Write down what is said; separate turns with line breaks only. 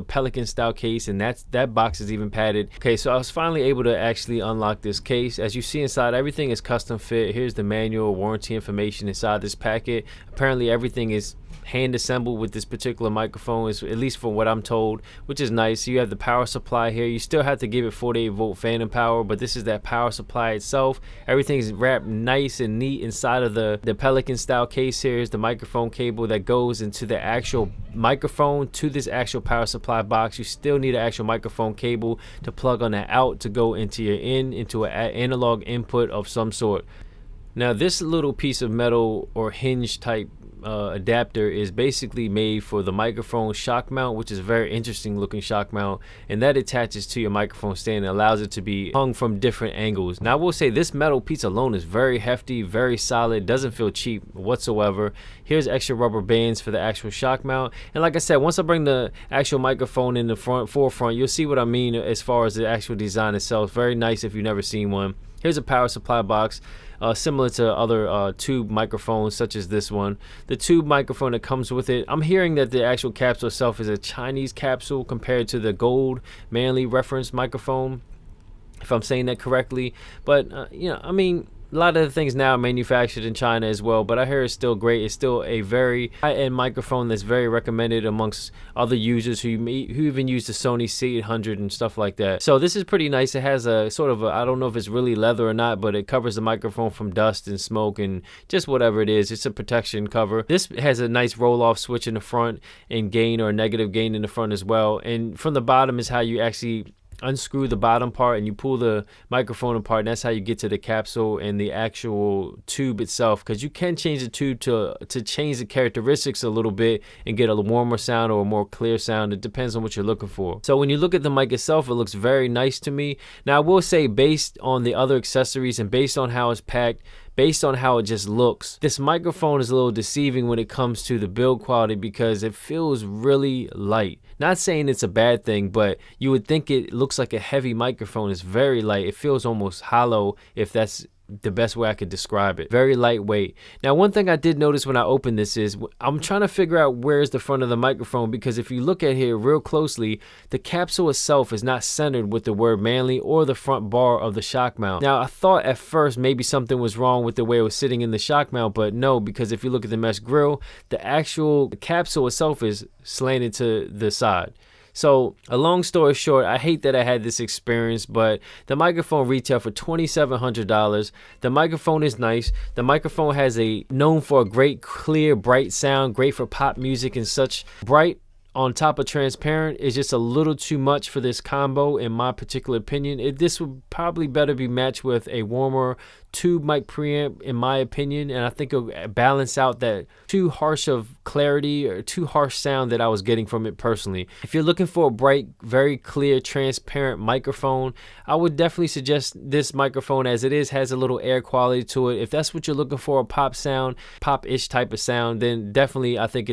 Pelican style case, and that box is even padded. Okay, so I was finally able to actually unlock this case. As you see inside, everything is custom fit. Here's the manual, warranty information inside this packet. Apparently everything is hand assembled with this particular microphone, is at least from what I'm told, which is nice. You have the power supply here. You still have to give it 48-volt phantom power, but this is that power supply itself. Everything is wrapped nice and neat inside of the Pelican style case. Here is the microphone cable that goes into the actual microphone to this actual power supply box. You still need an actual microphone cable to plug on that out to go into your into an analog input of some sort. Now this little piece of metal or hinge type adapter is basically made for the microphone shock mount, which is a very interesting looking shock mount, and that attaches to your microphone stand and allows it to be hung from different angles. Now I will say this metal piece alone is very hefty, very solid, doesn't feel cheap whatsoever. Here's extra rubber bands for the actual shock mount, and like I said, once I bring the actual microphone in the forefront, you'll see what I mean as far as the actual design itself. Very nice if you've never seen one. Here's a power supply box, similar to other tube microphones such as this one. The tube microphone that comes with it, I'm hearing that the actual capsule itself is a Chinese capsule compared to the gold Manley reference microphone, if I'm saying that correctly. But you know, I mean, a lot of the things now are manufactured in China as well, but I hear it's still great. It's still a very high-end microphone that's very recommended amongst other users who even use the Sony C800 and stuff like that. So this is pretty nice. It has a sort of I don't know if it's really leather or not, but it covers the microphone from dust and smoke and just whatever it is. It's a protection cover. This has a nice roll-off switch in the front and gain or negative gain in the front as well. And from the bottom is how you actually unscrew the bottom part and you pull the microphone apart, and that's how you get to the capsule and the actual tube itself, because you can change the tube to change the characteristics a little bit and get a warmer sound or a more clear sound. It depends on what you're looking for. So when you look at the mic itself, it looks very nice to me. Now I will say, based on the other accessories and based on how it's packed, based on how it just looks, this microphone is a little deceiving when it comes to the build quality because it feels really light. Not saying it's a bad thing, but you would think it looks like a heavy microphone. It's very light. It feels almost hollow, if that's the best way I could describe it. Very lightweight. Now one thing I did notice when I opened this is I'm trying to figure out where's the front of the microphone, because if you look at here real closely, the capsule itself is not centered with the word Manley or the front bar of the shock mount. Now I thought at first maybe something was wrong with the way it was sitting in the shock mount, but no, because if you look at the mesh grill, the actual capsule itself is slanted to the side. So a long story short, I hate that I had this experience, but the microphone retailed for $2,700. The microphone is nice. The microphone has known for a great, clear, bright sound, great for pop music and such. Bright on top of transparent is just a little too much for this combo, in my particular opinion. This would probably better be matched with a warmer tube mic preamp, in my opinion, and I think it'll balance out that too harsh of clarity or too harsh sound that I was getting from it personally. If you're looking for a bright, very clear, transparent microphone, I would definitely suggest this microphone as it is, has a little air quality to it. If that's what you're looking for, a pop sound, pop-ish type of sound, then definitely I think